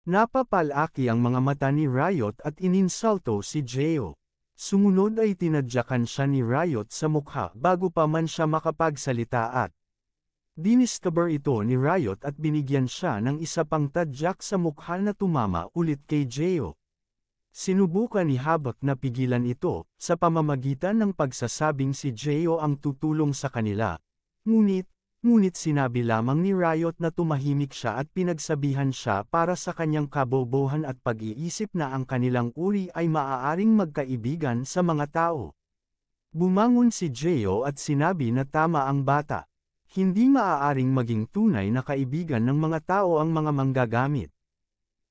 Napapalaki ang mga mata ni Riot at ininsulto si Geo. Sumunod ay tinadyakan siya ni Riot sa mukha bago pa man siya makapagsalita at diniscover ito ni Riot at binigyan siya ng isa pang tadyak sa mukha na tumama ulit kay Geo. Sinubukan ni Habak na pigilan ito, sa pamamagitan ng pagsasabing si Geo ang tutulong sa kanila. Ngunit sinabi lamang ni Riot na tumahimik siya at pinagsabihan siya para sa kanyang kabobohan at pag-iisip na ang kanilang uri ay maaaring magkaibigan sa mga tao. Bumangon si Geo at sinabi na tama ang bata. Hindi maaaring maging tunay na kaibigan ng mga tao ang mga manggagamit.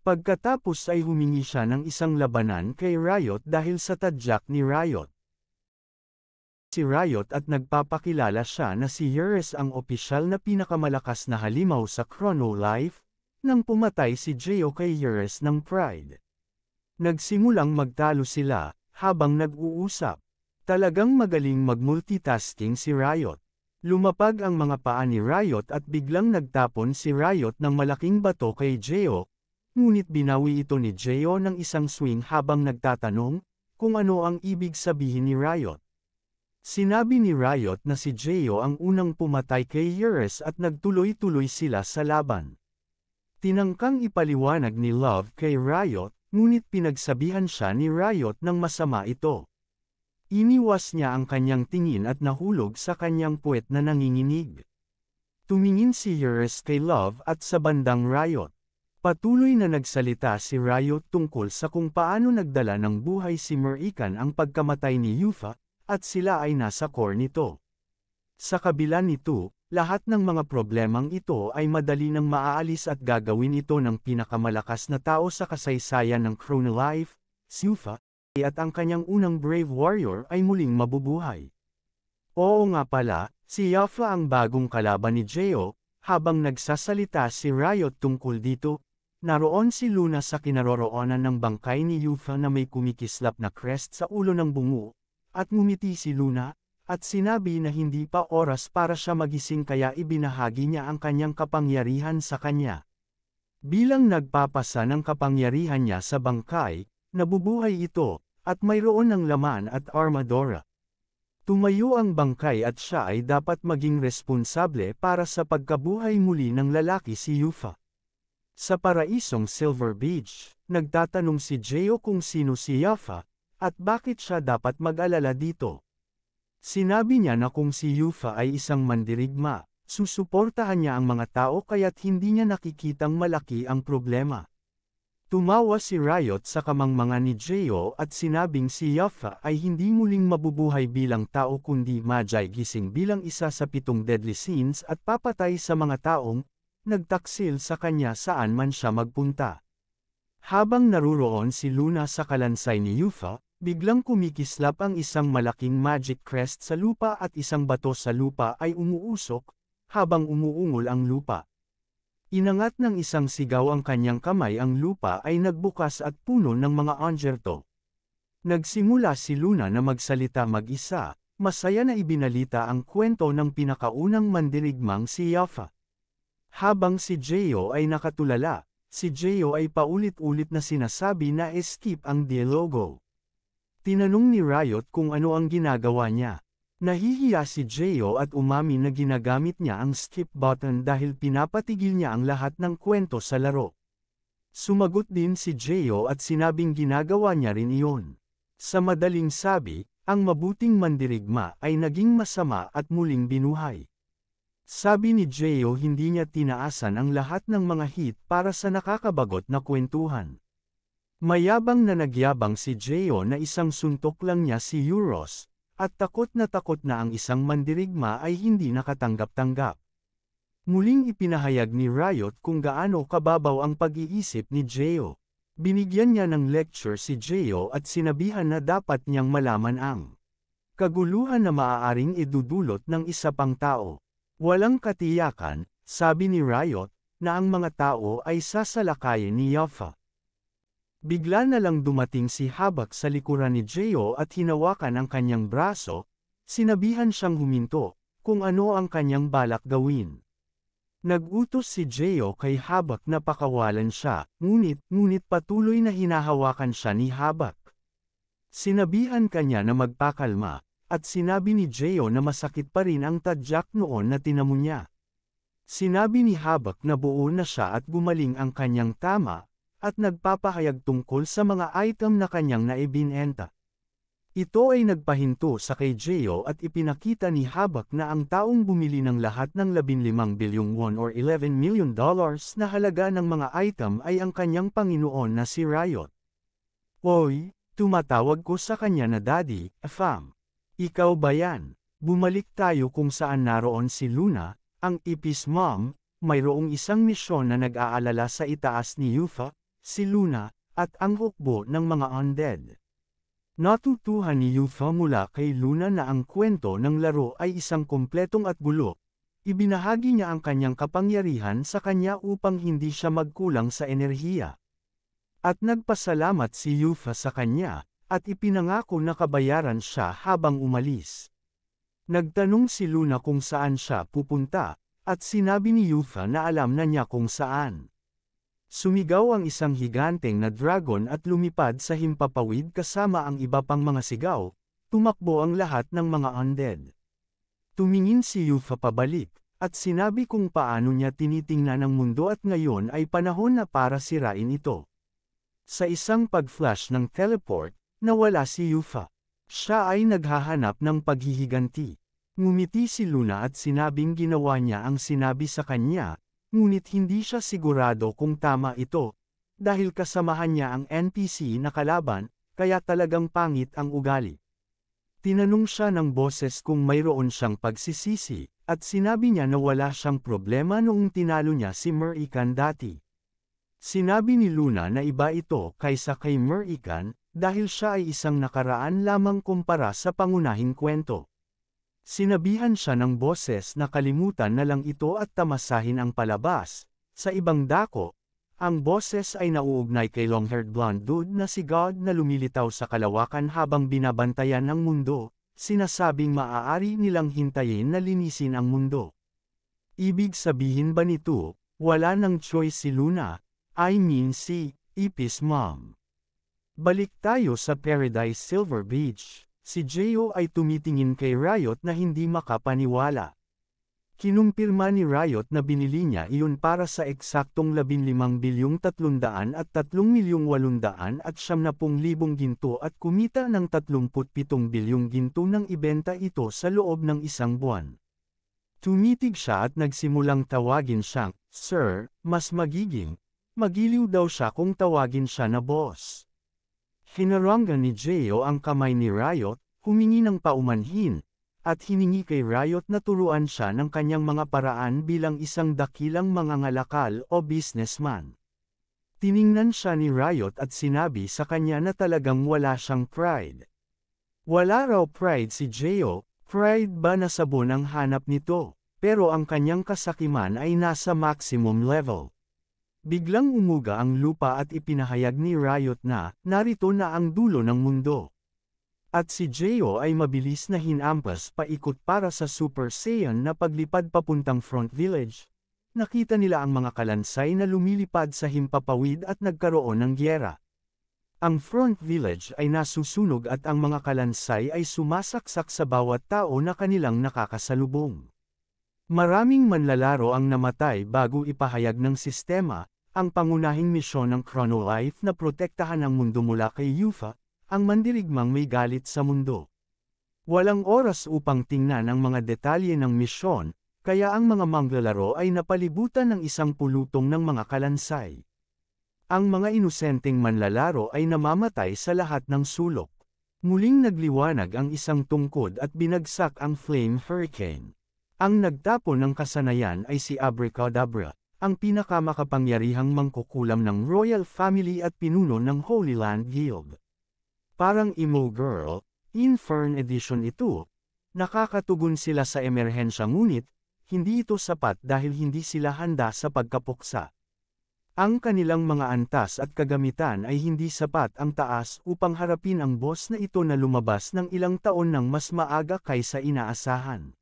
Pagkatapos ay humingi siya ng isang labanan kay Riot dahil sa tadyak ni Riot. Si Riot at nagpapakilala siya na si Eurus ang opisyal na pinakamalakas na halimaw sa Chrono Life, nang pumatay si Geo kay Eurus ng Pride. Nagsimulang magtalo sila, habang nag-uusap. Talagang magaling mag-multitasking si Riot. Lumapag ang mga paa ni Riot at biglang nagtapon si Riot ng malaking bato kay Geo, ngunit binawi ito ni Geo ng isang swing habang nagtatanong kung ano ang ibig sabihin ni Riot. Sinabi ni Riot na si Geo ang unang pumatay kay Eurus at nagtuloy-tuloy sila sa laban. Tinangkang ipaliwanag ni Love kay Riot, ngunit pinagsabihan siya ni Riot ng masama ito. Iniwas niya ang kanyang tingin at nahulog sa kanyang puwet na nanginginig. Tumingin si Eurus kay Love at sa bandang Riot. Patuloy na nagsalita si Riot tungkol sa kung paano nagdala ng buhay si Murikan ang pagkamatay ni Yufa, at sila ay nasa core nito. Sa kabila nito, lahat ng mga problemang ito ay madali nang maaalis at gagawin ito ng pinakamalakas na tao sa kasaysayan ng Chrono Life, si Yufa, at ang kanyang unang Brave Warrior ay muling mabubuhay. Oo nga pala, si Yufa ang bagong kalaban ni Geo. Habang nagsasalita si Riot tungkol dito, naroon si Luna sa kinaroroonan ng bangkay ni Yufa na may kumikislap na crest sa ulo ng bungo, at ngumiti si Luna, at sinabi na hindi pa oras para siya magising kaya ibinahagi niya ang kanyang kapangyarihan sa kanya. Bilang nagpapasa ng kapangyarihan niya sa bangkay, nabubuhay ito, at mayroon ng laman at armadura. Tumayo ang bangkay at siya ay dapat maging responsable para sa pagkabuhay muli ng lalaki si Yufa. Sa paraisong Silver Beach, nagtatanong si Geo kung sino si Yufa, at bakit siya dapat mag-alala dito. Sinabi niya na kung si Yufa ay isang mandirigma, susuportahan niya ang mga tao kaya't hindi niya nakikitang malaki ang problema. Tumawa si Riot sa kamangmangan ni Geo at sinabing si Yufa ay hindi muling mabubuhay bilang tao kundi Magi gising bilang isa sa 7 deadly sins at papatay sa mga taong nagtaksil sa kanya saan man siya magpunta. Habang naruroon si Luna sa kalansay ni Yufa, biglang kumikislap ang isang malaking magic crest sa lupa at isang bato sa lupa ay umuusok, habang umuungol ang lupa. Inangat ng isang sigaw ang kanyang kamay ang lupa ay nagbukas at puno ng mga angerto. Nagsimula si Luna na magsalita mag-isa, masaya na ibinalita ang kwento ng pinakaunang mandirigmang si Yufa. Habang si Geo ay nakatulala, si Geo ay paulit-ulit na sinasabi na skip ang dialogo. Tinanong ni Riot kung ano ang ginagawa niya. Nahihiya si Geo at umamin na ginagamit niya ang skip button dahil pinapatigil niya ang lahat ng kwento sa laro. Sumagot din si Geo at sinabing ginagawa niya rin iyon. Sa madaling sabi, ang mabuting mandirigma ay naging masama at muling binuhay. Sabi ni Geo hindi niya tinaasan ang lahat ng mga hit para sa nakakabagot na kwentuhan. Mayabang na nagyabang si Geo na isang suntok lang niya si Euros. At takot na ang isang mandirigma ay hindi nakatanggap-tanggap. Muling ipinahayag ni Riot kung gaano kababaw ang pag-iisip ni Geo. Binigyan niya ng lecture si Geo at sinabihan na dapat niyang malaman ang kaguluhan na maaaring idudulot ng isa pang tao. Walang katiyakan, sabi ni Riot, na ang mga tao ay sasalakayin ni Yufa. Bigla na lang dumating si Habak sa likuran ni Geo at hinawakan ang kanyang braso, sinabihan siyang huminto, kung ano ang kanyang balak gawin. Nagutos si Geo kay Habak na pakawalan siya, ngunit patuloy na hinahawakan siya ni Habak. Sinabihan kanya na magpakalma, at sinabi ni Geo na masakit pa rin ang tadyak noon na tinamo niya. Sinabi ni Habak na buo na siya at gumaling ang kanyang tama, at nagpapahayag tungkol sa mga item na kanyang naibinenta. Ito ay nagpahinto sa kay Geo at ipinakita ni Habak na ang taong bumili ng lahat ng 15 bilyong won or $11 million na halaga ng mga item ay ang kanyang Panginoon na si Riot. Oy, tumatawag ko sa kanya na Daddy, fam. Ikaw ba yan? Bumalik tayo kung saan naroon si Luna, ang Ipis mom, mayroong isang misyon na nag-aalala sa itaas ni Yufa, si Luna, at ang hukbo ng mga undead. Natutuhan ni Yufa mula kay Luna na ang kwento ng laro ay isang kumpletong at bulok. Ibinahagi niya ang kanyang kapangyarihan sa kanya upang hindi siya magkulang sa enerhiya. At nagpasalamat si Yufa sa kanya, at ipinangako na kabayaran siya habang umalis. Nagtanong si Luna kung saan siya pupunta, at sinabi ni Yufa na alam na niya kung saan. Sumigaw ang isang higanteng na dragon at lumipad sa himpapawid kasama ang iba pang mga sigaw, tumakbo ang lahat ng mga undead. Tumingin si Yufa pabalik, at sinabi kung paano niya tinitingnan ang mundo at ngayon ay panahon na para sirain ito. Sa isang pag-flash ng teleport, nawala si Yufa. Siya ay naghahanap ng paghihiganti. Ngumiti si Luna at sinabing ginawa niya ang sinabi sa kanya, ngunit hindi siya sigurado kung tama ito, dahil kasamahan niya ang NPC na kalaban, kaya talagang pangit ang ugali. Tinanong siya ng boses kung mayroon siyang pagsisisi, at sinabi niya na wala siyang problema noong tinalo niya si Murikan dati. Sinabi ni Luna na iba ito kaysa kay Murikan, dahil siya ay isang nakaraan lamang kumpara sa pangunahing kwento. Sinabihan siya ng boses na kalimutan na lang ito at tamasahin ang palabas. Sa ibang dako, ang boses ay nauugnay kay long-haired blonde dude na si God na lumilitaw sa kalawakan habang binabantayan ang mundo, sinasabing maaari nilang hintayin na linisin ang mundo. Ibig sabihin ba nito, wala nang choice si Luna, I mean si Ipis mom. Balik tayo sa Paradise Silver Beach. Si Geo ay tumitingin kay Riot na hindi makapaniwala. Kinumpirma ni Riot na binili niya iyon para sa eksaktong 15,303,870,000 ginto at kumita ng 37 bilyong ginto nang ibenta ito sa loob ng isang buwan. Tumitig siya at nagsimulang tawagin siyang, Sir, mas magiliw daw siya kung tawagin siya na boss. Hinaranggan ni Geo ang kamay ni Riot, humingi ng paumanhin, at hiningi kay Riot na turuan siya ng kanyang mga paraan bilang isang dakilang mangangalakal o businessman. Tiningnan siya ni Riot at sinabi sa kanya na talagang wala siyang pride. Wala raw pride si Geo, pride ba na sabon ang hanap nito, pero ang kanyang kasakiman ay nasa maximum level. Biglang umuga ang lupa at ipinahayag ni Riot na, narito na ang dulo ng mundo. At si Geo ay mabilis na hinampas paikot para sa Super Saiyan na paglipad papuntang Front Village. Nakita nila ang mga kalansay na lumilipad sa himpapawid at nagkaroon ng gyera. Ang Front Village ay nasusunog at ang mga kalansay ay sumasaksak sa bawat tao na kanilang nakakasalubong. Maraming manlalaro ang namatay bago ipahayag ng sistema, ang pangunahing misyon ng Chronolife na protektahan ang mundo mula kay Yufa, ang mandirigmang may galit sa mundo. Walang oras upang tingnan ang mga detalye ng misyon, kaya ang mga manglalaro ay napalibutan ng isang pulutong ng mga kalansay. Ang mga inosenteng manlalaro ay namamatay sa lahat ng sulok. Muling nagliwanag ang isang tungkod at binagsak ang Flame Hurricane. Ang nagtapon ng kasanayan ay si Abracadabra, ang pinakamakapangyarihang mangkukulam ng Royal Family at pinuno ng Holy Land Guild. Parang emo girl, Infern Edition ito. Nakakatugon sila sa emerhensya ngunit, hindi ito sapat dahil hindi sila handa sa pagkapuksa. Ang kanilang mga antas at kagamitan ay hindi sapat ang taas upang harapin ang boss na ito na lumabas ng ilang taon nang mas maaga kaysa inaasahan.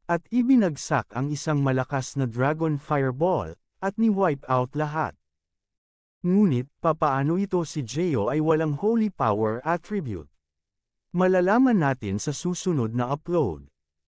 at ibinagsak ang isang malakas na Dragon Fireball, at ni-wipe out lahat. Ngunit, papaano ito si Geo ay walang Holy Power attribute? Malalaman natin sa susunod na upload.